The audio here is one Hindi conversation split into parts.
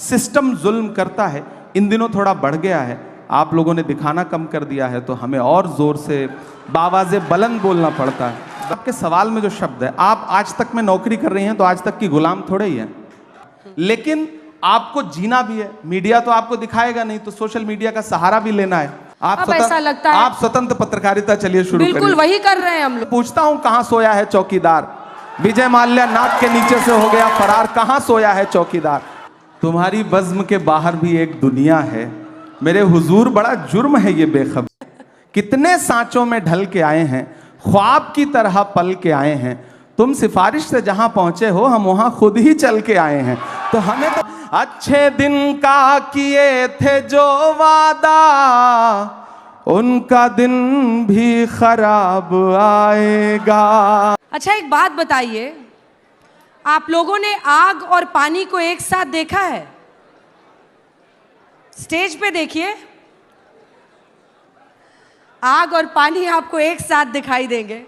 सिस्टम जुल्म करता है। इन दिनों थोड़ा बढ़ गया है, आप लोगों ने दिखाना कम कर दिया है, तो हमें और जोर से बावाज़े बुलंद बोलना पड़ता है। आपके सवाल में जो शब्द है, आप आज तक में नौकरी कर रही हैं तो आज तक की गुलाम थोड़े ही हैं, लेकिन आपको जीना भी है। मीडिया तो आपको दिखाएगा नहीं, तो सोशल मीडिया का सहारा भी लेना है। अब ऐसा लगता है आप स्वतंत्र पत्रकारिता चलिए शुरू करिए। बिल्कुल वही कर रहे हैं हम लोग। पूछता हूं, कहां सोया है चौकीदार? विजय माल्या नाक के नीचे से हो गया फरार, कहां सोया है चौकीदार? तुम्हारी बज़्म के बाहर भी एक दुनिया है मेरे हुजूर, बड़ा जुर्म है ये बेखबर। कितने सांचों में ढल के आए हैं, ख्वाब की तरह पल के आए हैं। तुम सिफारिश से जहां पहुंचे हो, हम वहां खुद ही चल के आए हैं। तो हमें तो अच्छे दिन का किए थे जो वादा, उनका दिन भी खराब आएगा। अच्छा एक बात बताइए, आप लोगों ने आग और पानी को एक साथ देखा है? स्टेज पे देखिए, आग और पानी आपको एक साथ दिखाई देंगे।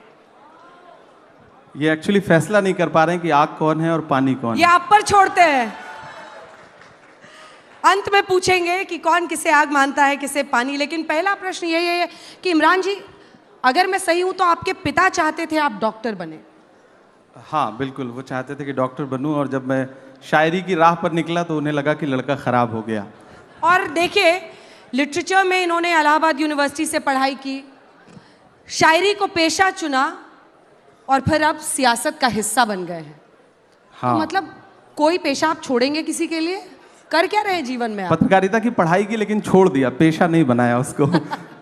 ये एक्चुअली फैसला नहीं कर पा रहे हैं कि आग कौन है और पानी कौन है। ये आप पर छोड़ते हैं। अंत में पूछेंगे कि कौन किसे आग मानता है, किसे पानी। लेकिन पहला प्रश्न यही है कि इमरान जी, अगर मैं सही हूं तो आपके पिता चाहते थे आप डॉक्टर बने? हाँ बिल्कुल, वो चाहते थे कि डॉक्टर बनूं, और जब मैं शायरी की राह पर निकला तो उन्हें लगा कि लड़का खराब हो गया। और देखिए, लिटरेचर में इन्होंने इलाहाबाद यूनिवर्सिटी से पढ़ाई की, शायरी को पेशा चुना, और फिर अब सियासत का हिस्सा बन गए हैं। हाँ। तो मतलब कोई पेशा आप छोड़ेंगे किसी के लिए? कर क्या रहे जीवन में आप? पत्रकारिता की पढ़ाई की, लेकिन छोड़ दिया, पेशा नहीं बनाया उसको।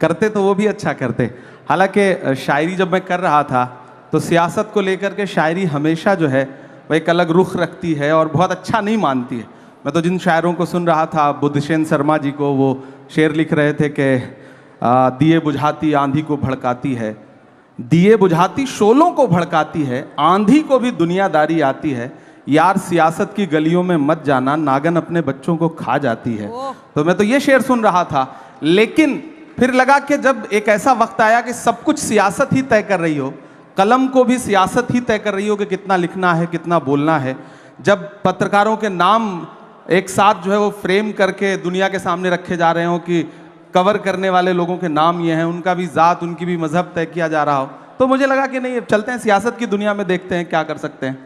करते तो वो भी अच्छा करते। हालांकि शायरी जब मैं कर रहा था तो सियासत को लेकर के शायरी हमेशा जो है वह एक अलग रुख रखती है और बहुत अच्छा नहीं मानती है। मैं तो जिन शायरों को सुन रहा था, बुद्धसेन शर्मा जी को, वो शेर लिख रहे थे कि दिए बुझाती आंधी को भड़काती है, दिए बुझाती शोलों को भड़काती है, आंधी को भी दुनियादारी आती है, यार सियासत की गलियों में मत जाना, नागन अपने बच्चों को खा जाती है। तो मैं तो ये शेर सुन रहा था, लेकिन फिर लगा कि जब एक ऐसा वक्त आया कि सब कुछ सियासत ही तय कर रही हो, कलम को भी सियासत ही तय कर रही हो कि कितना लिखना है, कितना बोलना है, जब पत्रकारों के नाम एक साथ जो है वो फ्रेम करके दुनिया के सामने रखे जा रहे हो कि कवर करने वाले लोगों के नाम ये हैं, उनका भी ज़ात, उनकी भी मजहब तय किया जा रहा हो, तो मुझे लगा कि नहीं, अब चलते हैं सियासत की दुनिया में, देखते हैं क्या कर सकते हैं।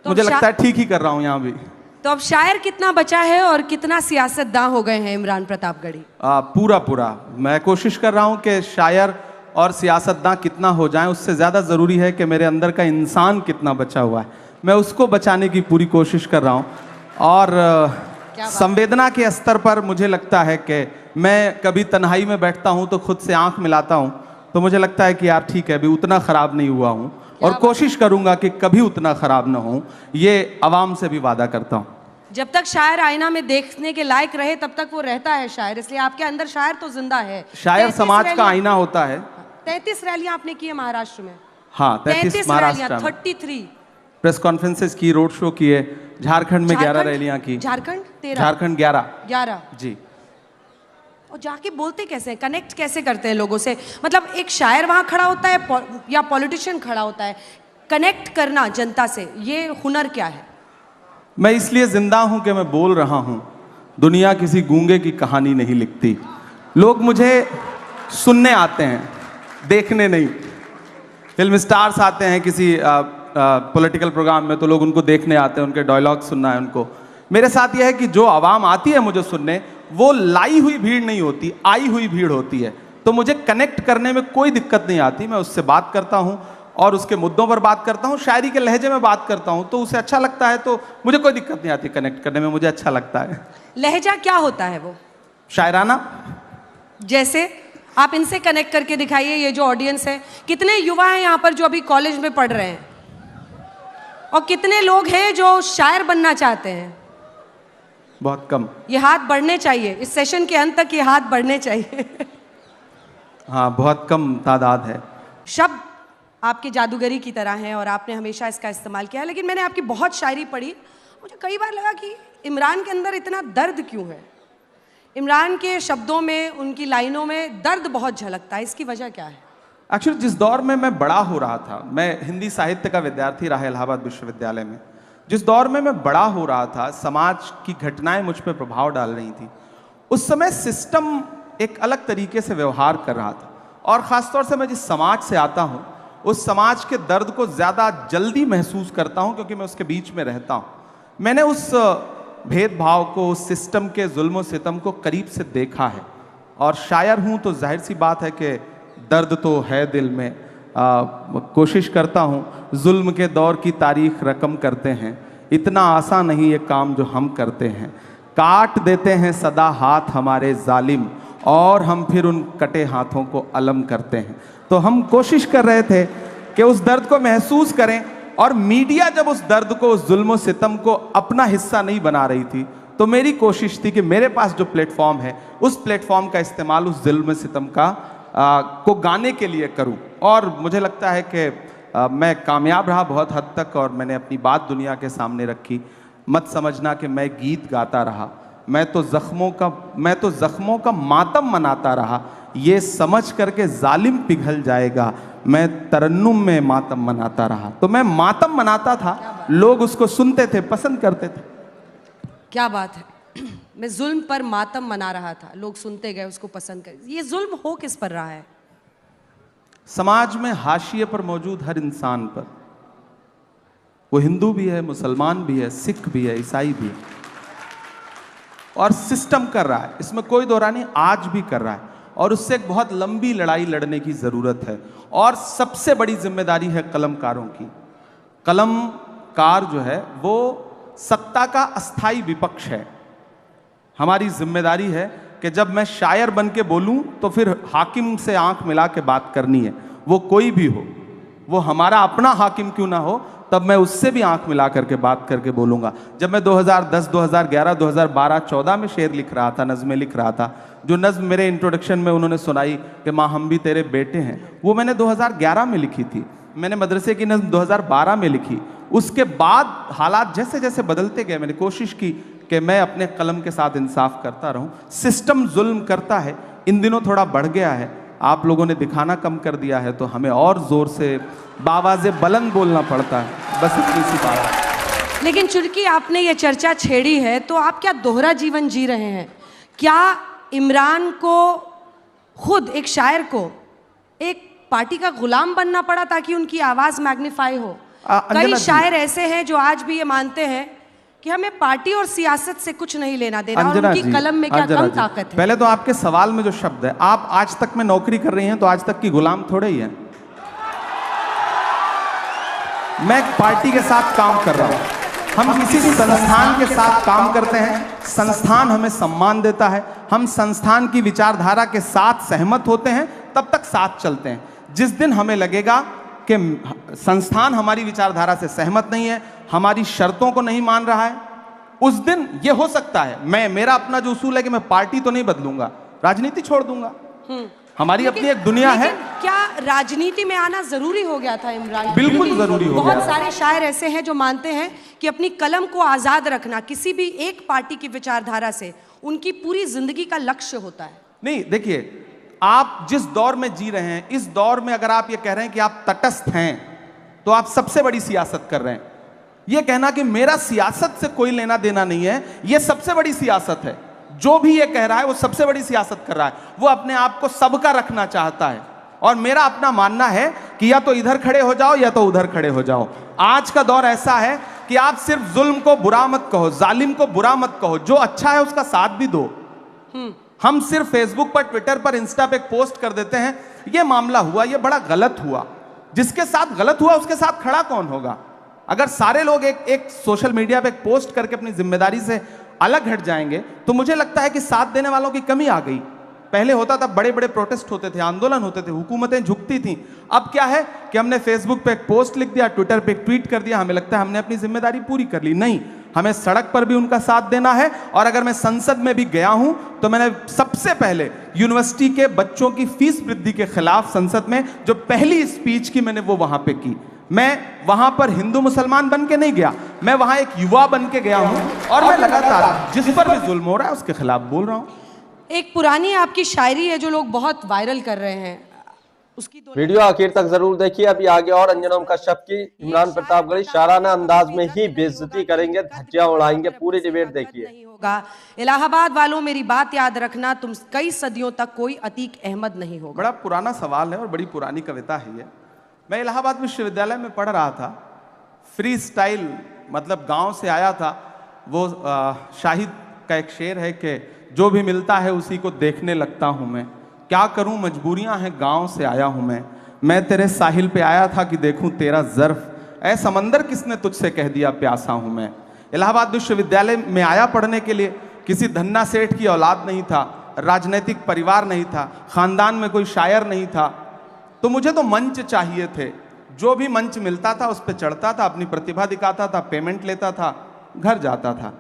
तो मुझे लगता है ठीक ही कर रहा हूँ यहाँ भी। तो अब शायर कितना बचा है और कितना सियासतदां हो गए हैं इमरान प्रतापगढ़ी? पूरा मैं कोशिश कर रहा हूँ कि शायर और सियासतदां कितना हो जाएं, उससे ज़्यादा ज़रूरी है कि मेरे अंदर का इंसान कितना बचा हुआ है, मैं उसको बचाने की पूरी कोशिश कर रहा हूँ। और संवेदना के स्तर पर मुझे लगता है कि मैं कभी तन्हाई में बैठता हूँ तो खुद से आंख मिलाता हूँ, तो मुझे लगता है कि यार ठीक है, अभी उतना ख़राब नहीं हुआ हूँ, और कोशिश करूँगा कि कभी उतना ख़राब ना हो, ये आवाम से भी वादा करता हूँ। जब तक शायर आईना में देखने के लायक रहे तब तक वो रहता है शायर, इसलिए आपके अंदर शायर तो जिंदा है। शायर समाज का आईना होता है। 33 रैलियां आपने की है महाराष्ट्र में? हाँ, 33 महाराष्ट्र में, 33 प्रेस कॉन्फ्रेंसेस की, रोड शो किए, झारखंड में 11 रैलियां की। झारखंड 13? झारखंड 11 जी। और जाके बोलते कैसे हैं, कनेक्ट कैसे करते हैं लोगों से? मतलब एक शायर वहां खड़ा होता है या पॉलिटिशियन खड़ा होता है, कनेक्ट करना जनता से, ये हुनर क्या है? मैं इसलिए जिंदा हूं कि मैं बोल रहा हूं, दुनिया किसी गूंगे की कहानी नहीं लिखती। लोग मुझे सुनने आते हैं, देखने नहीं। फिल्म स्टार्स आते हैं किसी पॉलिटिकल प्रोग्राम में तो लोग उनको देखने आते हैं, उनके डायलॉग सुनना है उनको। मेरे साथ यह है कि जो आवाम आती है मुझे सुनने, वो लाई हुई भीड़ नहीं होती, आई हुई भीड़ होती है। तो मुझे कनेक्ट करने में कोई दिक्कत नहीं आती, मैं उससे बात करता हूँ और उसके मुद्दों पर बात करता हूँ, शायरी के लहजे में बात करता हूँ, तो उसे अच्छा लगता है, तो मुझे कोई दिक्कत नहीं आती कनेक्ट करने में, मुझे अच्छा लगता है। लहजा क्या होता है वो? शायराना। जैसे आप इनसे कनेक्ट करके दिखाइए, ये जो ऑडियंस है, कितने युवा हैं यहाँ पर जो अभी कॉलेज में पढ़ रहे हैं, और कितने लोग हैं जो शायर बनना चाहते हैं? बहुत कम। ये हाथ बढ़ने चाहिए, इस सेशन के अंत तक ये हाथ बढ़ने चाहिए। हाँ, बहुत कम तादाद है। शब्द आपकी जादूगरी की तरह हैं और आपने हमेशा इसका इस्तेमाल किया, लेकिन मैंने आपकी बहुत शायरी पढ़ी, मुझे कई बार लगा कि इमरान के अंदर इतना दर्द क्यों है? इमरान के शब्दों में, उनकी लाइनों में दर्द बहुत झलकता है, इसकी वजह क्या है? एक्चुअली जिस दौर में मैं बड़ा हो रहा था, मैं हिंदी साहित्य का विद्यार्थी रहा इलाहाबाद विश्वविद्यालय में, जिस दौर में मैं बड़ा हो रहा था, समाज की घटनाएं मुझ पर प्रभाव डाल रही थी, उस समय सिस्टम एक अलग तरीके से व्यवहार कर रहा था। और ख़ासतौर से मैं जिस समाज से आता हूँ, उस समाज के दर्द को ज़्यादा जल्दी महसूस करता हूँ, क्योंकि मैं उसके बीच में रहता हूँ। मैंने उस भेदभाव को, उस सिस्टम के जुल्म सितम को करीब से देखा है। और शायर हूँ तो जाहिर सी बात है कि दर्द तो है दिल में। कोशिश करता हूँ, जुल्म के दौर की तारीख रकम करते हैं, इतना आसान नहीं ये काम जो हम करते हैं। काट देते हैं सदा हाथ हमारे जालिम, और हम फिर उन कटे हाथों को अलम करते हैं। तो हम कोशिश कर रहे थे कि उस दर्द को महसूस करें, और मीडिया जब उस दर्द को, उस जुल्म सितम को अपना हिस्सा नहीं बना रही थी, तो मेरी कोशिश थी कि मेरे पास जो प्लेटफॉर्म है, उस प्लेटफॉर्म का इस्तेमाल उस जुल्म सितम का को गाने के लिए करूं। और मुझे लगता है कि मैं कामयाब रहा बहुत हद तक, और मैंने अपनी बात दुनिया के सामने रखी। मत समझना कि मैं गीत गाता रहा, मैं तो जख्मों का मातम मनाता रहा। ये समझ करके जालिम पिघल जाएगा, मैं तरन्नुम में मातम मनाता रहा। तो मैं मातम मनाता था, लोग उसको सुनते थे, पसंद करते थे। क्या बात है। मैं जुल्म पर मातम मना रहा था, लोग सुनते गए, उसको पसंद कर। ये जुल्म हो किस पर रहा है? समाज में हाशिए पर मौजूद हर इंसान पर। वो हिंदू भी है, मुसलमान भी है, सिख भी है, ईसाई भी है, और सिस्टम कर रहा है, इसमें कोई दो राय नहीं, आज भी कर रहा है। और उससे एक बहुत लंबी लड़ाई लड़ने की जरूरत है। और सबसे बड़ी जिम्मेदारी है कलमकारों की। कलमकार जो है वो सत्ता का अस्थाई विपक्ष है। हमारी जिम्मेदारी है कि जब मैं शायर बन के बोलूं, तो फिर हाकिम से आंख मिला के बात करनी है। वो कोई भी हो, वो हमारा अपना हाकिम क्यों ना हो, तब मैं उससे भी आंख मिला करके बात करके बोलूंगा। जब मैं 2010, 2011, 2012, 14 में शेर लिख रहा था, नज़में लिख रहा था, जो नज़्म मेरे इंट्रोडक्शन में उन्होंने सुनाई कि माँ हम भी तेरे बेटे हैं, वो मैंने 2011 में लिखी थी। मैंने मदरसे की नज़्म 2012 में लिखी। उसके बाद हालात जैसे जैसे बदलते गए, मैंने कोशिश की कि मैं अपने कलम के साथ इंसाफ करता रहूं। सिस्टम जुल्म करता है, इन दिनों थोड़ा बढ़ गया है, आप लोगों ने दिखाना कम कर दिया है, तो हमें और जोर से बावाज़े बुलंद बोलना पड़ता है। बस इतनी सी बात है। लेकिन चूंकि आपने ये चर्चा छेड़ी है, तो आप क्या दोहरा जीवन जी रहे हैं? क्या इमरान को, खुद एक शायर को, एक पार्टी का गुलाम बनना पड़ा ताकि उनकी आवाज़ मैग्नीफाई हो? कई शायर ऐसे हैं जो आज भी ये मानते हैं कि हमें पार्टी और सियासत से कुछ नहीं लेना देना, और उनकी कलम में क्या कम ताकत है। पहले तो आपके सवाल में जो शब्द है, आप आज तक में नौकरी कर रही हैं, तो आज तक की गुलाम थोड़े ही है। मैं पार्टी के साथ काम कर रहा हूं, हम किसी संस्थान के साथ काम करते हैं, संस्थान हमें सम्मान देता है, हम संस्थान की विचारधारा के साथ सहमत होते हैं, तब तक साथ चलते हैं। जिस दिन हमें लगेगा कि संस्थान हमारी विचारधारा से सहमत नहीं है, हमारी शर्तों को नहीं मान रहा है, उस दिन ये हो सकता है मेरा अपना जो उसूल है कि मैं पार्टी तो नहीं बदलूंगा, राजनीति छोड़ दूंगा। हमारी अपनी एक दुनिया है। क्या राजनीति में आना जरूरी हो गया था इमरान? बिल्कुल जरूरी हो गया। बहुत सारे शायर ऐसे हैं जो मानते हैं कि अपनी कलम को आजाद रखना किसी भी एक पार्टी की विचारधारा से उनकी पूरी जिंदगी का लक्ष्य होता है। नहीं, देखिए, आप जिस दौर में जी रहे हैं, इस दौर में अगर आप ये कह रहे हैं कि आप तटस्थ हैं, तो आप सबसे बड़ी सियासत कर रहे हैं। ये कहना कि मेरा सियासत से कोई लेना देना नहीं है, ये सबसे बड़ी सियासत है। जो भी ये कह रहा है वो सबसे बड़ी सियासत कर रहा है। वो अपने आप को सबका रखना चाहता है, और मेरा अपना मानना है कि या तो इधर खड़े हो जाओ या तो उधर खड़े हो जाओ। आज का दौर ऐसा है कि आप सिर्फ जुल्म को बुरा मत कहो, जालिम को बुरा मत कहो, जो अच्छा है उसका साथ भी दो। हम सिर्फ फेसबुक पर, ट्विटर पर, इंस्टा पे एक पोस्ट कर देते हैं, ये मामला हुआ, ये बड़ा गलत हुआ। जिसके साथ गलत हुआ उसके साथ खड़ा कौन होगा? अगर सारे लोग एक सोशल मीडिया पे एक पोस्ट करके अपनी जिम्मेदारी से अलग हट जाएंगे, तो मुझे लगता है कि साथ देने वालों की कमी आ गई। पहले होता था, बड़े बड़े प्रोटेस्ट होते थे, आंदोलन होते थे, हुकूमतें झुकती थीं। अब क्या है कि हमने फेसबुक पे एक पोस्ट लिख दिया, ट्विटर पे एक ट्वीट कर दिया, हमें लगता है हमने अपनी जिम्मेदारी पूरी कर ली। नहीं, हमें सड़क पर भी उनका साथ देना है। और अगर मैं संसद में भी गया हूं, तो मैंने सबसे पहले यूनिवर्सिटी के बच्चों की फीस वृद्धि के खिलाफ संसद में जो पहली स्पीच की, मैंने वो वहां पे की। मैं वहां पर हिंदू मुसलमान बन के नहीं गया, मैं वहां एक युवा बन के गया हूं, और मैं लगातार जिस पर भी जुल्म हो रहा है उसके खिलाफ बोल रहा हूं। एक पुरानी आपकी शायरी है जो लोग बहुत वायरल कर रहे हैं, उसकी वीडियो आखिर तक जरूर देखिए। अभी आगे और अंजनम कश्यप की इमरान प्रतापगढ़ी शाराना अंदाज में ही बेइज्जती करेंगे, धज्जियां उड़ाएंगे। पूरी डिबेट देखिए। नहीं होगा। इलाहाबाद वालों, मेरी बात याद रखना, तुम कई सदियों तक कोई अतीक अहमद नहीं होगा। बड़ा पुराना सवाल है और बड़ी पुरानी कविता है ये। मैं इलाहाबाद विश्वविद्यालय में पढ़ रहा था, फ्री स्टाइल मतलब गांव से आया था। वो शाहिद का एक शेर है कि जो भी मिलता है उसी को देखने लगता हूं मैं, क्या करूं मजबूरियां हैं गांव से आया हूं मैं तेरे साहिल पे आया था कि देखूं तेरा ज़र्फ, ऐ समंदर किसने तुझसे कह दिया प्यासा हूं मैं। इलाहाबाद विश्वविद्यालय में आया पढ़ने के लिए, किसी धन्ना सेठ की औलाद नहीं था, राजनीतिक परिवार नहीं था, खानदान में कोई शायर नहीं था, तो मुझे तो मंच चाहिए थे। जो भी मंच मिलता था उस पर चढ़ता था, अपनी प्रतिभा दिखाता था, पेमेंट लेता था, घर जाता था।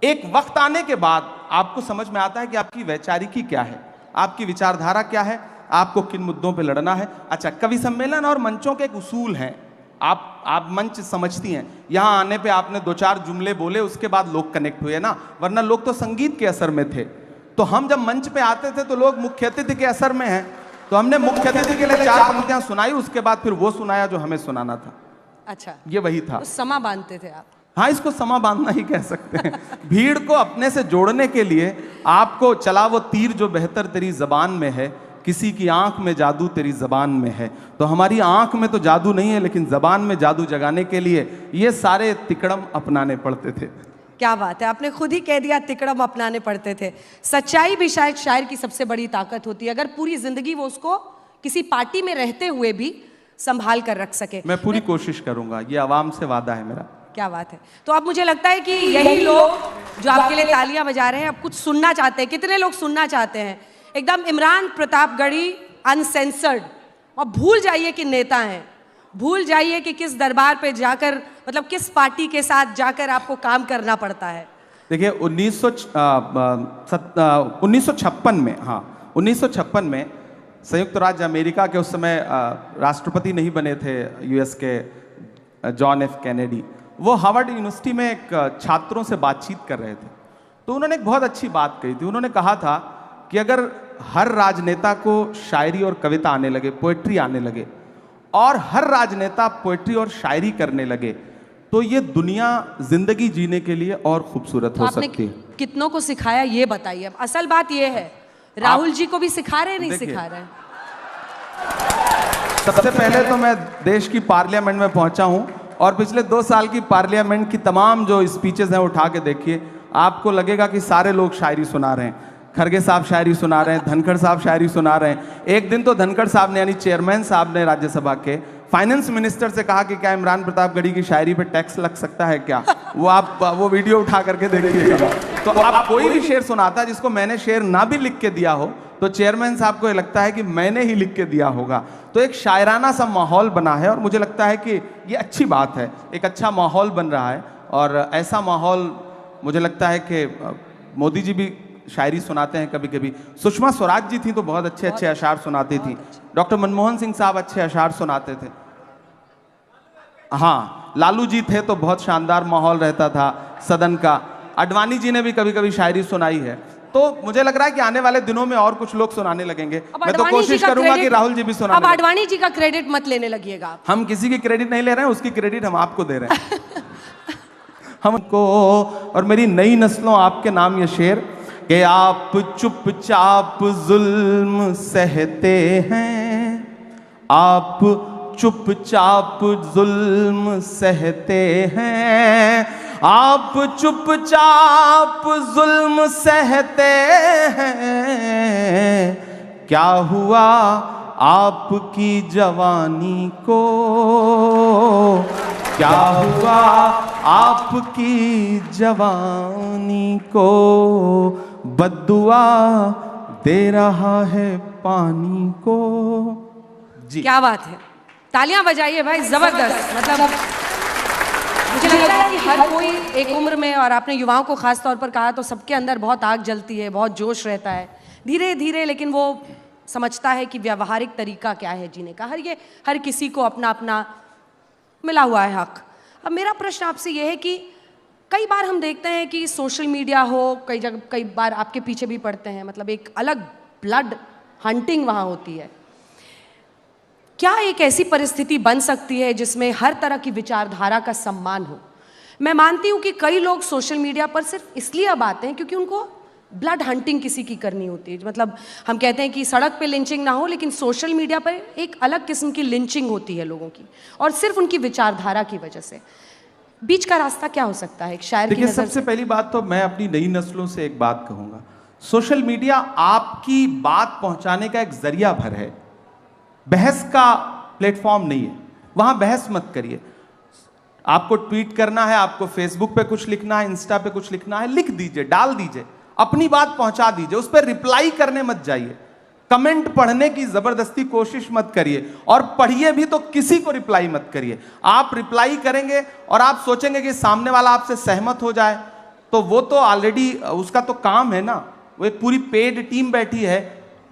एक वक्त आने के बाद आपको समझ में आता है कि आपकी वैचारिकी क्या है, आपकी विचारधारा क्या है, आपको किन मुद्दों पे लड़ना है। अच्छा, कवि सम्मेलन और मंचों के एक उसूल हैं। आप मंच समझती हैं, यहाँ आने पे आपने 2-4 जुमले बोले, उसके बाद लोग कनेक्ट हुए ना, वरना लोग तो संगीत के असर में थे। तो हम जब मंच पे आते थे तो लोग मुख्य अतिथि के असर में हैं, तो हमने मुख्य अतिथि के लिए 4 पंक्तियां सुनाई, उसके बाद फिर वो सुनाया जो हमें सुनाना था। अच्छा, ये वही था। तो समा बांधते थे आप। हाँ, इसको समा बांधना ही कह सकते हैं। भीड़ को अपने से जोड़ने के लिए आपको चला वो तीर जो बेहतर तेरी जबान में है, किसी की आंख में जादू तेरी जबान में है। तो हमारी आंख में तो जादू नहीं है, लेकिन जबान में जादू जगाने के लिए ये सारे तिकड़म अपनाने पड़ते थे। क्या बात है, आपने खुद ही कह दिया तिकड़म अपनाने पड़ते थे। सच्चाई भी शायद शायर की सबसे बड़ी ताकत होती है, अगर पूरी जिंदगी वो उसको किसी पार्टी में रहते हुए भी संभाल कर रख सके। मैं पूरी कोशिश करूंगा, ये आवाम से वादा है मेरा। क्या बात है। तो अब मुझे लगता है कि यही लोग जो आपके लिए तालियां बजा रहे हैं अब कुछ सुनना चाहते हैं। कितने लोग सुनना चाहते हैं एकदम इमरान प्रतापगढ़ी अनसेंसर्ड? और भूल जाइए कि नेता हैं, भूल जाइए कि किस दरबार पे जाकर, मतलब किस पार्टी के साथ जाकर आपको काम करना पड़ता है। देखिए 1956 में, हाँ 1956 में संयुक्त राज्य अमेरिका के उस समय राष्ट्रपति नहीं बने थे यूएस के जॉन एफ कैनेडी। वो हार्वर्ड यूनिवर्सिटी में एक छात्रों से बातचीत कर रहे थे, तो उन्होंने एक बहुत अच्छी बात कही थी। उन्होंने कहा था कि अगर हर राजनेता को शायरी और कविता आने लगे, पोएट्री आने लगे, और हर राजनेता पोएट्री और शायरी करने लगे, तो ये दुनिया जिंदगी जीने के लिए और खूबसूरत हो सकती है। कितनों को सिखाया ये बताइए। अब असल बात ये है, राहुल जी को भी सिखा रहे नहीं सिखा रहे? सबसे पहले तो मैं देश की पार्लियामेंट में पहुंचा हूं और पिछले 2 साल की पार्लियामेंट की तमाम जो स्पीचेस हैं उठा के देखिए, आपको लगेगा कि सारे लोग शायरी सुना रहे हैं। खरगे साहब शायरी सुना रहे हैं, धनखड़ साहब शायरी सुना रहे हैं। एक दिन तो धनखड़ साहब ने, यानी चेयरमैन साहब ने राज्यसभा के, फाइनेंस मिनिस्टर से कहा कि क्या इमरान प्रतापगढ़ी की शायरी पे टैक्स लग सकता है क्या? वो आप वो वीडियो उठा करके देखिएगा। तो आप कोई भी शेर सुनाता जिसको मैंने शेर ना भी लिख के दिया हो, तो चेयरमैन साहब को ये लगता है कि मैंने ही लिख के दिया होगा। तो एक शायराना सा माहौल बना है और मुझे लगता है कि ये अच्छी बात है, एक अच्छा माहौल बन रहा है। और ऐसा माहौल मुझे लगता है कि मोदी जी भी शायरी सुनाते हैं कभी कभी, सुषमा स्वराज जी थी तो बहुत अच्छे अच्छे अशार सुनाती थी, डॉक्टर मनमोहन सिंह साहब अच्छे अशार सुनाते थे, हाँ लालू जी थे तो बहुत शानदार माहौल रहता था सदन का, अडवाणी जी ने भी कभी कभी शायरी सुनाई है। तो मुझे लग रहा है कि आने वाले दिनों में और कुछ लोग सुनाने लगेंगे। मैं तो कोशिश करूंगा कि राहुल जी भी सुनाने। अब अडवाणी जी का क्रेडिट मत लेने लगिएगा। हम किसी की क्रेडिट नहीं ले रहे हैं, उसकी क्रेडिट हम आपको दे रहे हैं। हमको और मेरी नई नस्लों आपके नाम ये शेर कि आप चुपचाप जुल्म सहते हैं, आप चुपचाप जुल्म सहते हैं, आप चुपचाप जुल्म सहते हैं, क्या हुआ आपकी जवानी को, क्या हुआ आपकी जवानी को, बद्दुआ दे रहा है पानी को। जी क्या बात है, तालियां बजाइए भाई, जबरदस्त। मतलब मुझे लगता है कि हर कोई एक उम्र में, और आपने युवाओं को खास तौर पर कहा, तो सबके अंदर बहुत आग जलती है, बहुत जोश रहता है धीरे धीरे, लेकिन वो समझता है कि व्यावहारिक तरीका क्या है जीने का। हर किसी को अपना अपना मिला हुआ है हक। अब मेरा प्रश्न आपसे ये है कि कई बार हम देखते हैं कि सोशल मीडिया हो, कई बार आपके पीछे भी पड़ते हैं, मतलब एक अलग ब्लड हंटिंग वहाँ होती है। क्या एक ऐसी परिस्थिति बन सकती है जिसमें हर तरह की विचारधारा का सम्मान हो? मैं मानती हूँ कि कई लोग सोशल मीडिया पर सिर्फ इसलिए अब आते हैं क्योंकि उनको ब्लड हंटिंग किसी की करनी होती है। मतलब हम कहते हैं कि सड़क पे लिंचिंग ना हो, लेकिन सोशल मीडिया पर एक अलग किस्म की लिंचिंग होती है लोगों की, और सिर्फ उनकी विचारधारा की वजह से। बीच का रास्ता क्या हो सकता है एक शायर की देखिए, नज़र सबसे पहली बात तो मैं अपनी नई नस्लों से एक बात कहूंगा, सोशल मीडिया आपकी बात पहुंचाने का एक जरिया भर है, बहस का प्लेटफॉर्म नहीं है। वहां बहस मत करिए। आपको ट्वीट करना है, आपको फेसबुक पे कुछ लिखना है, इंस्टा पे कुछ लिखना है, लिख दीजिए, डाल दीजिए, अपनी बात पहुंचा दीजिए, उस पर रिप्लाई करने मत जाइए। कमेंट पढ़ने की जबरदस्ती कोशिश मत करिए, और पढ़िए भी तो किसी को रिप्लाई मत करिए। आप रिप्लाई करेंगे और आप सोचेंगे कि सामने वाला आपसे सहमत हो जाए, तो वो तो ऑलरेडी उसका तो काम है ना, वो एक पूरी पेड टीम बैठी है।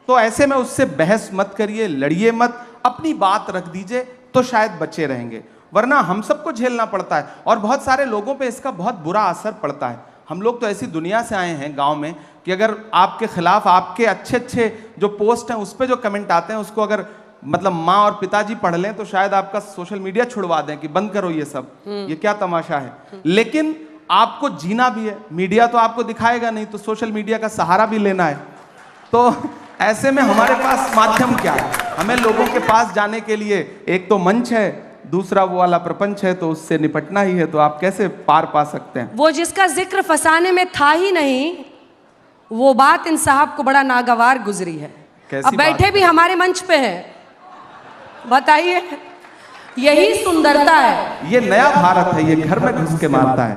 तो ऐसे में उससे बहस मत करिए, लड़िए मत, अपनी बात रख दीजिए, तो शायद बचे रहेंगे। वरना हम सबको झेलना पड़ता है, और बहुत सारे लोगों पे इसका बहुत बुरा असर पड़ता है। हम लोग तो ऐसी दुनिया से आए हैं गांव में कि अगर आपके खिलाफ आपके अच्छे अच्छे जो पोस्ट हैं उस पर जो कमेंट आते हैं उसको अगर मतलब माँ और पिताजी पढ़ लें तो शायद आपका सोशल मीडिया छुड़वा दें कि बंद करो ये सब, ये क्या तमाशा है। लेकिन आपको जीना भी है, मीडिया तो आपको दिखाएगा नहीं, तो सोशल मीडिया का सहारा भी लेना है। तो ऐसे में हमारे पास माध्यम क्या है? हमें लोगों के पास जाने के लिए एक तो मंच है, दूसरा वो वाला प्रपंच है, तो उससे निपटना ही है। तो आप कैसे पार पा सकते हैं? वो जिसका जिक्र फसाने में था ही नहीं, वो बात इन साहब को बड़ा नागवार गुजरी है। अब बैठे भी हमारे मंच पे हैं, बताइए, यही सुंदरता है। ये नया भारत है, ये घर में घुस के मारता है।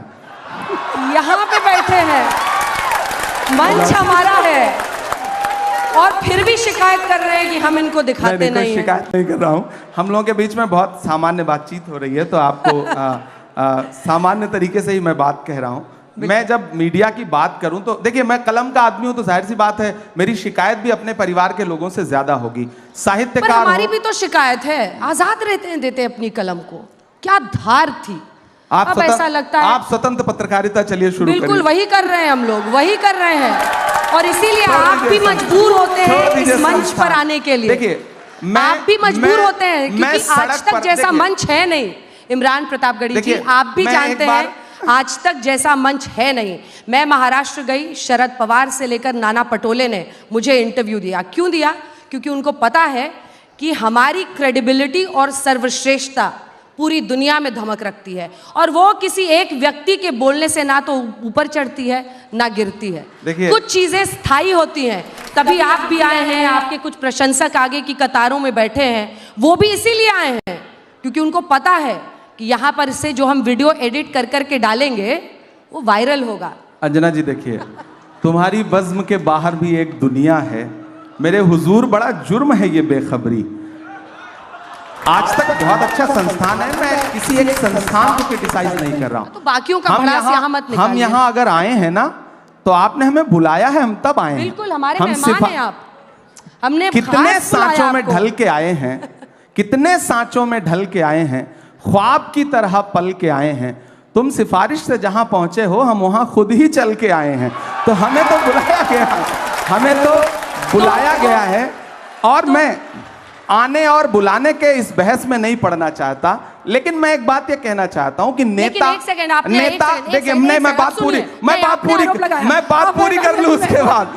यहाँ पे बैठे हैं, मंच हमारा है, और फिर भी शिकायत कर रहे हैं कि हम इनको दिखाते नहीं। शिकायत नहीं कर रहा हूँ, हम लोगों के बीच में बहुत सामान्य बातचीत हो रही है, तो आपको सामान्य तरीके से ही मैं बात कह रहा हूँ। मैं जब मीडिया की बात करूं तो देखिए, मैं कलम का आदमी हूं, तो जाहिर सी बात है मेरी शिकायत भी अपने परिवार के लोगों से ज्यादा होगी। साहित्यकार हमारी भी तो शिकायत है, आजाद रहते हैं, देते अपनी कलम को, क्या धार थी। अब ऐसा लगता है आप स्वतंत्र पत्रकारिता चलिए शुरू करिए। बिल्कुल वही कर रहे हैं हम लोग, वही कर रहे हैं, और इसीलिए आप भी मजबूर होते हैं इस मंच पर आने के लिए। देखिए, आप भी मजबूर होते हैं क्योंकि आज तक जैसा मंच है नहीं। इमरान प्रतापगढ़ी जी, आप भी जानते हैं आज तक जैसा मंच है नहीं। मैं महाराष्ट्र गई, शरद पवार से लेकर नाना पटोले ने मुझे इंटरव्यू दिया। क्यों दिया? क्योंकि उनको पता है कि हमारी क्रेडिबिलिटी और सर्वश्रेष्ठता पूरी दुनिया में धमक रखती है, और वो किसी एक व्यक्ति के बोलने से ना तो ऊपर चढ़ती है ना गिरती है। कुछ चीजें स्थायी होती हैं। तभी आप भी आए हैं, आपके कुछ प्रशंसक आगे की कतारों में बैठे हैं, वो भी इसीलिए आए हैं क्योंकि उनको पता है कि यहाँ पर इससे जो हम वीडियो एडिट कर करके डालेंगे वो वायरल होगा। अंजना जी देखिए, तुम्हारी बज़्म के बाहर भी एक दुनिया है, मेरे हुजूर बड़ा जुर्म है ये बेखबरी। आज तक बहुत अच्छा संस्थान है, मैं किसी एक संस्थान को क्रिटिसाइज नहीं कर रहा हूँ, तो बाकियों का भड़ास यहाँ मत निकालिए। हम यहाँ अगर आए हैं ना, तो आपने हमें बुलाया है, हम तब आए हैं। बिल्कुल हमारे मेहमान हैं आप। हमने कितने सांचों में ढल के आए हैं, कितने सांचों में ढल के आए हैं, ख्वाब की तरह पल के आए हैं। तुम सिफारिश से जहां पहुंचे हो, हम वहां खुद ही चल के आए हैं। तो हमें तो बुलाया गया है, हमें तो बुलाया गया है। और मैं आने और बुलाने के इस बहस में नहीं पड़ना चाहता, लेकिन मैं एक बात ये कहना चाहता हूं कि नेता देखिए, मैं बात पूरी कर लूं उसके बाद,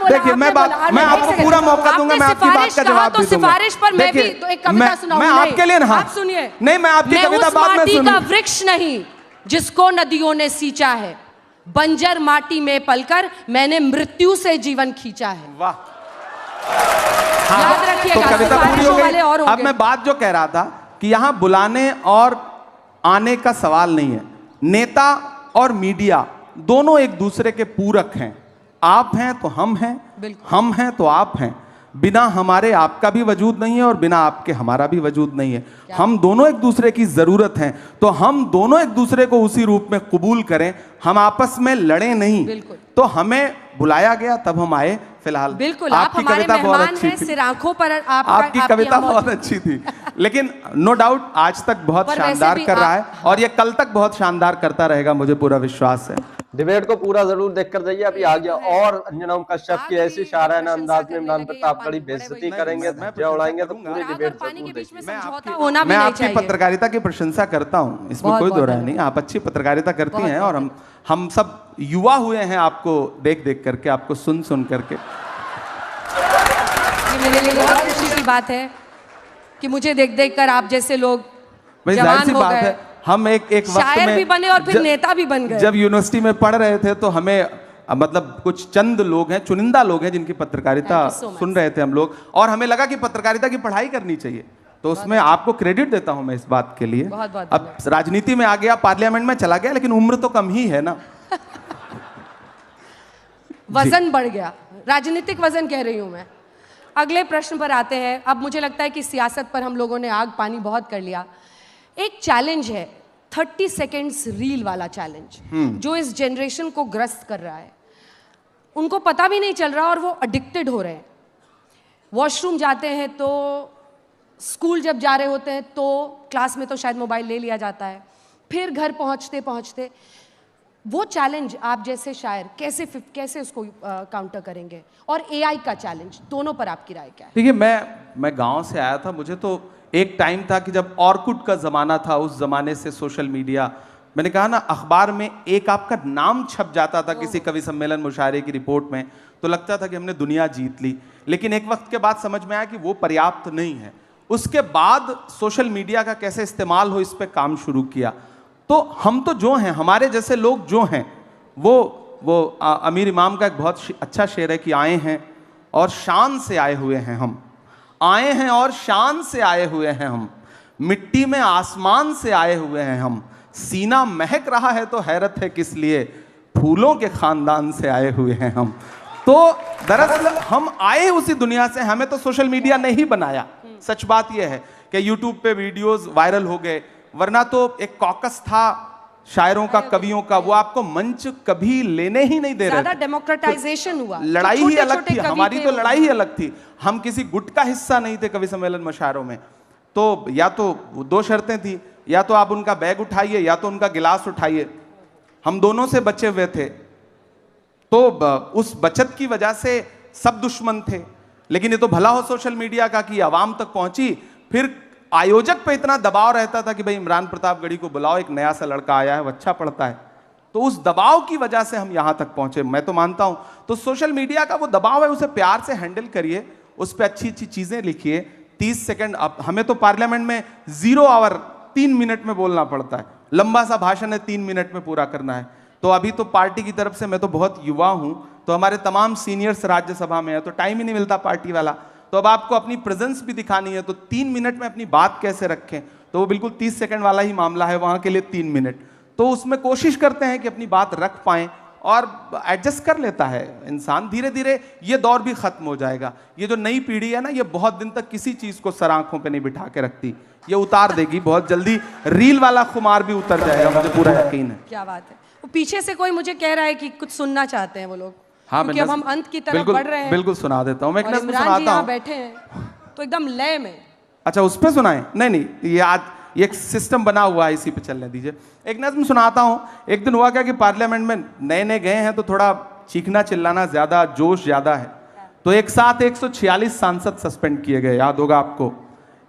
देखिए मैं आपको पूरा मौका दूंगा, मैं आपकी बात का जवाब भी दूंगा। सिफारिश पर मैं भी तो एक कविता सुनाऊंगा। मैं आपके लिए ना, आप सुनिए, नहीं मैं आपकी कविता बाद में सुनूंगा। वृक्ष नहीं जिसको नदियों ने सींचा है, बंजर माटी में पलकर मैंने मृत्यु से जीवन खींचा है। वाह, याद रखिएगा, तो कविता पूरी हो गई। और अब मैं बात जो कह रहा था कि यहां बुलाने और आने का सवाल नहीं है। नेता और मीडिया दोनों एक दूसरे के पूरक हैं। आप हैं तो हम हैं, हम हैं तो आप हैं। बिना हमारे आपका भी वजूद नहीं है, और बिना आपके हमारा भी वजूद नहीं है। हम दोनों एक दूसरे की जरूरत हैं, तो हम दोनों एक दूसरे को उसी रूप में कबूल करें, हम आपस में लड़े नहीं। तो हमें बुलाया गया, तब हम आए। फिलहाल बिल्कुल आपकी कविता बहुत अच्छी थी, सिर आंखों पर आपकी कविता बहुत अच्छी थी, लेकिन नो डाउट आज तक बहुत शानदार कर रहा है, और ये कल तक बहुत शानदार करता रहेगा, मुझे पूरा विश्वास है। डिबेट को पूरा जरूर देखकर जाइए। अभी आगे और अंजना ओम कश्यप की ऐसी शायराना अंदाज में इमरान प्रतापगढ़ी बेइज्जती करेंगे, धज्जियां उड़ाएंगे, तो पूरी डिबेट जरूर देखिए। मैं आपकी पत्रकारिता की प्रशंसा करता हूँ, इसमें कोई दो राय नहीं। आप अच्छी पत्रकारिता करती हैं और हम सब युवा हुए हैं आपको देख देख करके, आपको सुन सुन करके। ये मेरे लिए बहुत खुशी की बात है कि मुझे देख देख कर आप जैसे लोग भाई जाहिर जवान सी हो बात गए, है, हम एक वक्त शायर में भी बने और फिर नेता भी बन गए। जब यूनिवर्सिटी में पढ़ रहे थे तो हमें मतलब कुछ चंद लोग हैं, चुनिंदा लोग हैं जिनकी पत्रकारिता सुन रहे थे हम लोग, और हमें लगा कि पत्रकारिता की पढ़ाई करनी चाहिए। तो उसमें आपको क्रेडिट देता हूं मैं इस बात के लिए। बहुत बहुत अब राजनीति में आ गया, पार्लियामेंट में चला गया, लेकिन उम्र तो कम ही है ना। वजन बढ़ गया, राजनीतिक वजन कह रही हूं मैं। अगले प्रश्न पर आते हैं। अब मुझे लगता है कि सियासत पर हम लोगों ने आग पानी बहुत कर लिया। एक चैलेंज है 30 सेकेंड्स रील वाला चैलेंज, जो इस जनरेशन को ग्रस्त कर रहा है। उनको पता भी नहीं चल रहा और वो एडिक्टेड हो रहे हैं। वॉशरूम जाते हैं तो, स्कूल जब जा रहे होते हैं तो, क्लास में तो शायद मोबाइल ले लिया जाता है, फिर घर पहुंचते पहुंचते वो चैलेंज आप जैसे शायर कैसे उसको काउंटर करेंगे, और एआई का चैलेंज, दोनों पर आपकी राय क्या है? देखिए, मैं गांव से आया था। मुझे तो एक टाइम था कि जब ऑर्कुट का ज़माना था, उस ज़माने से सोशल मीडिया, मैंने कहा ना, अखबार में एक आपका नाम छप जाता था किसी कवि सम्मेलन मुशायरे की रिपोर्ट में, तो लगता था कि हमने दुनिया जीत ली। लेकिन एक वक्त के बाद समझ में आया कि वो पर्याप्त नहीं है। उसके बाद सोशल मीडिया का कैसे इस्तेमाल हो, इस पर काम शुरू किया। तो हम तो जो हैं, हमारे जैसे लोग जो हैं, वो अमीर इमाम का एक बहुत अच्छा शेर है कि आए हैं और शान से आए हुए हैं हम, आए हैं और शान से आए हुए हैं हम, मिट्टी में आसमान से आए हुए हैं हम, सीना महक रहा है तो हैरत है किस लिए, फूलों के खानदान से आए हुए हैं हम। तो दरअसल हम आए उसी दुनिया से, हमें तो सोशल मीडिया ने ही बनाया। सच बात यह है कि यूट्यूब पे वीडियोस वायरल हो गए, वरना तो एक कॉकस था शायरों का, कवियों का, वो आपको मंच कभी लेने ही नहीं दे रहे। ज्यादा डेमोक्रेटाइजेशन हुआ, लड़ाई ही अलग थी, हमारी तो लड़ाई ही अलग थी। हम किसी गुट का हिस्सा नहीं थे कवि सम्मेलन मुशायरों में। तो या तो दो शर्तें थी, या तो आप उनका बैग उठाइए या तो उनका गिलास उठाइए। हम दोनों से बचे हुए थे। तो उस बचत की वजह से सब दुश्मन थे। लेकिन ये तो भला हो सोशल मीडिया का कि आवाम तक पहुंची। फिर आयोजक पे इतना दबाव रहता था कि भाई इमरान प्रतापगढ़ी को बुलाओ, एक नया सा लड़का आया है, वो अच्छा पढ़ता है। तो उस दबाव की वजह से हम यहां तक पहुंचे, मैं तो मानता हूं। तो सोशल मीडिया का वो दबाव है, उसे प्यार से हैंडल करिए, उस पर अच्छी अच्छी चीजें लिखिए। 30 सेकंड, अब हमें तो पार्लियामेंट में 0 आवर 3 मिनट में बोलना पड़ता है, लंबा सा भाषण है 3 मिनट में पूरा करना है। तो अभी तो पार्टी की तरफ से, मैं तो बहुत युवा हूं, तो हमारे तमाम सीनियर्स राज्यसभा में है, तो टाइम ही नहीं मिलता पार्टी वाला। तो अब आपको अपनी प्रेजेंस भी दिखानी है, तो 3 मिनट में अपनी बात कैसे रखें, तो वो बिल्कुल 30 सेकंड वाला ही मामला है, वहां के लिए 3 मिनट। तो उसमें कोशिश करते हैं कि अपनी बात रख पाएं, और एडजस्ट कर लेता है इंसान। धीरे धीरे ये दौर भी खत्म हो जाएगा। ये जो नई पीढ़ी है ना, ये बहुत दिन तक किसी चीज को सर आंखों पे नहीं बिठा के रखती, ये उतार देगी बहुत जल्दी। रील वाला खुमार भी उतर जाएगा, मुझे पूरा यकीन है। क्या बात है। वो पीछे से कोई मुझे कह रहा है कि कुछ सुनना चाहते हैं वो लोग। हाँ, क्योंकि अब हम अंत की तरफ बढ़ रहे हैं। बिल्कुल सुना देता हूँ मैं, एक नज़्म सुनाता हूँ। बैठे हैं तो एकदम लय में। अच्छा, उस पे सुनाएं? नहीं, ये आज ये एक सिस्टम बना हुआ है, इसी पे चलने दीजिए। एक नज़्म सुनाता हूँ। एक दिन हुआ क्या कि पार्लियामेंट में नए नए गए हैं, तो थोड़ा चीखना चिल्लाना ज्यादा, जोश ज्यादा है। तो एक साथ 146 सांसद सस्पेंड किए गए। याद होगा आपको,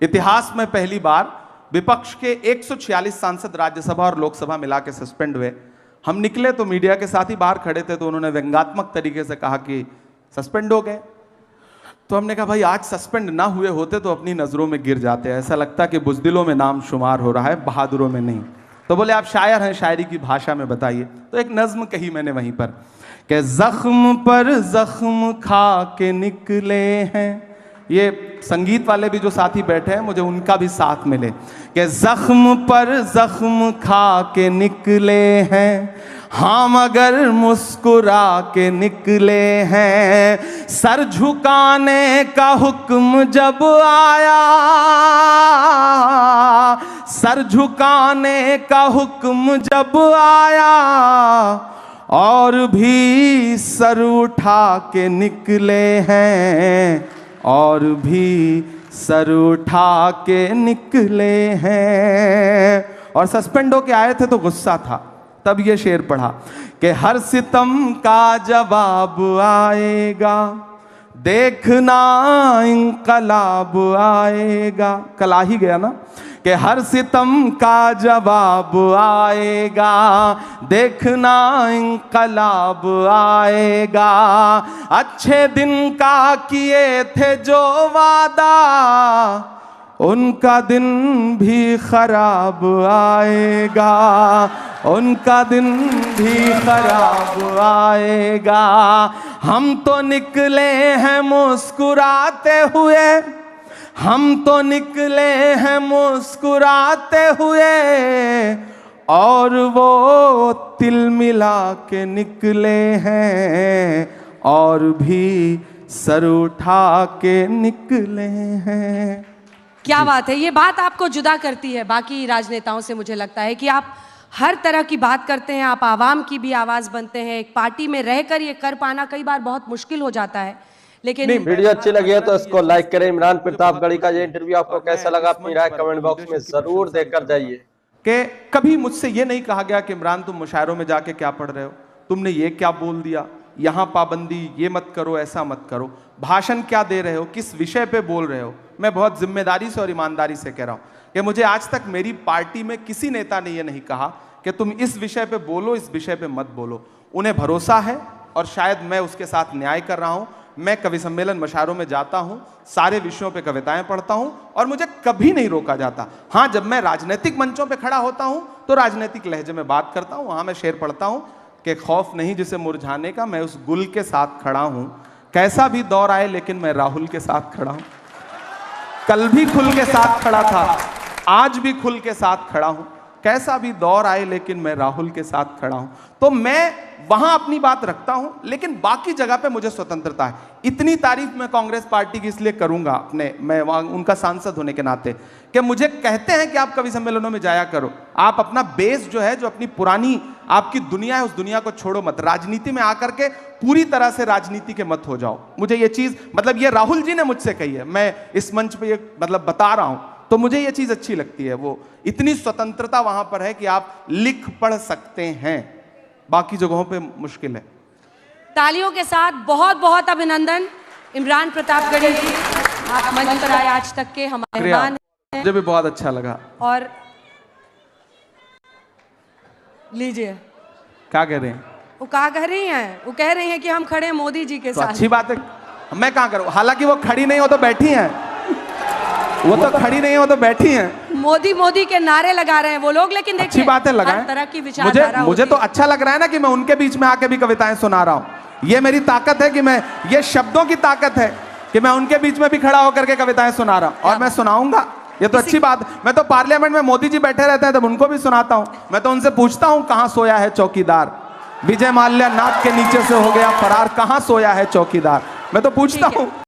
इतिहास में पहली बार विपक्ष के 146 सांसद राज्यसभा और लोकसभा मिला के सस्पेंड हुए। हम निकले तो मीडिया के साथ ही बाहर खड़े थे, तो उन्होंने व्यंग्यात्मक तरीके से कहा कि सस्पेंड हो गए। तो हमने कहा भाई, आज सस्पेंड ना हुए होते तो अपनी नजरों में गिर जाते, ऐसा लगता कि बुज़दिलों में नाम शुमार हो रहा है, बहादुरों में नहीं। तो बोले आप शायर हैं, शायरी की भाषा में बताइए। तो एक नज्म कही मैंने वहीं पर कि जख्म पर जख्म खा के निकले हैं। ये संगीत वाले भी जो साथी बैठे हैं, मुझे उनका भी साथ मिले कि जख्म पर जख्म खा के निकले हैं, हाँ मगर मुस्कुरा के निकले हैं। सर झुकाने का हुक्म जब आया, सर झुकाने का हुक्म जब आया, और भी सर उठा के निकले हैं, और भी सर उठा के निकले हैं। और सस्पेंड होके आए थे तो गुस्सा था, तब ये शेर पढ़ा कि हर सितम का जवाब आएगा, देखना इंकलाब आएगा। कल आ ही गया ना कि हर सितम का जवाब आएगा, देखना इंकलाब आएगा। अच्छे दिन का किए थे जो वादा, उनका दिन भी खराब आएगा, उनका दिन भी खराब आएगा। हम तो निकले हैं मुस्कुराते हुए, हम तो निकले हैं मुस्कुराते हुए, और वो तिल मिला के निकले हैं, और भी सर उठा के निकले हैं। क्या बात है, ये बात आपको जुदा करती है बाकी राजनेताओं से। मुझे लगता है कि आप हर तरह की बात करते हैं, आप आवाम की भी आवाज़ बनते हैं। एक पार्टी में रहकर ये कर पाना कई बार बहुत मुश्किल हो जाता है, लेकिन वीडियो अच्छी लगी है तो इसको लाइक करें। इमरान प्रतापगढ़ी का ये इंटरव्यू आपको कैसा लगा, अपनी राय कमेंट बॉक्स में जरूर देकर जाइए। कि कभी मुझसे ये नहीं कहा गया कि इमरान तुम मुशायरों में जाके क्या पढ़ रहे हो, तुमने ये क्या बोल दिया, यहाँ पाबंदी, ये मत करो, ऐसा मत करो, भाषण क्या दे रहे हो, किस विषय पे बोल रहे हो। मैं बहुत जिम्मेदारी से और ईमानदारी से कह रहा हूँ कि मुझे आज तक मेरी पार्टी में किसी नेता ने यह नहीं कहा कि तुम इस विषय पे बोलो, इस विषय पे मत बोलो। उन्हें भरोसा है और शायद मैं उसके साथ न्याय कर रहा हूँ। मैं कवि सम्मेलन मशायरों में जाता हूँ, सारे विषयों पे कविताएं पढ़ता हूँ और मुझे कभी नहीं रोका जाता। हाँ, जब मैं राजनीतिक मंचों पे खड़ा होता हूँ तो राजनीतिक लहजे में बात करता हूँ। वहाँ मैं शेर पढ़ता हूँ कि खौफ नहीं जिसे मुरझाने का, मैं उस गुल के साथ खड़ा हूँ। कैसा भी दौर आए लेकिन मैं राहुल के साथ खड़ा हूँ। कल भी खुल के साथ खड़ा था, आज भी खुल के साथ खड़ा हूँ। कैसा भी दौर आए लेकिन मैं राहुल के साथ खड़ा हूं। तो मैं वहां अपनी बात रखता हूं, लेकिन बाकी जगह पे मुझे स्वतंत्रता है। इतनी तारीफ मैं कांग्रेस पार्टी की इसलिए करूंगा अपने, मैं उनका सांसद होने के नाते, कि मुझे कहते हैं कि आप कवि सम्मेलनों में जाया करो, आप अपना बेस जो है, जो अपनी पुरानी आपकी दुनिया है, उस दुनिया को छोड़ो मत, राजनीति में आकर के पूरी तरह से राजनीति के मत हो जाओ। मुझे ये चीज, मतलब ये राहुल जी ने मुझसे कही है, मैं इस मंच पे ये मतलब बता रहा हूं, तो मुझे ये चीज अच्छी लगती है। वो इतनी स्वतंत्रता वहां पर है कि आप लिख पढ़ सकते हैं, बाकी जगहों पे मुश्किल है। तालियों के साथ बहुत बहुत अभिनंदन इमरान प्रतापगढ़ी जी, आप मंच पर आए आज तक के हमारे मेहमान हैं। मुझे भी बहुत अच्छा लगा। और लीजिए, क्या कह रहे हैं? वो क्या कह रही हैं? वो कह रही हैं कि हम खड़े हैं मोदी जी के तो साथ। अच्छी बात है, मैं कहाँ करूँ, हालांकि वो खड़ी नहीं हो तो बैठी हैं, वो तो खड़ी नहीं हो तो बैठी हैं। मोदी मोदी के नारे लगा रहे हैं वो लोग, लेकिन देखिए अच्छी बात है, लगाएं। हर तरह की विचारधारा मुझे तो अच्छा लग रहा है ना कि मैं उनके बीच में आके भी कविताएं सुना रहा हूँ। ये मेरी ताकत है कि मैं, ये शब्दों की ताकत है कि मैं उनके बीच में भी खड़ा होकर के कविताएं सुना रहा हूँ, और मैं सुनाऊंगा। ये तो अच्छी बात। मैं तो पार्लियामेंट में मोदी जी बैठे रहते हैं तब उनको भी सुनाता हूँ। मैं तो उनसे पूछता हूँ, कहाँ सोया है चौकीदार, विजय माल्या नाक के नीचे से हो गया फरार, कहाँ सोया है चौकीदार, मैं तो पूछता हूँ।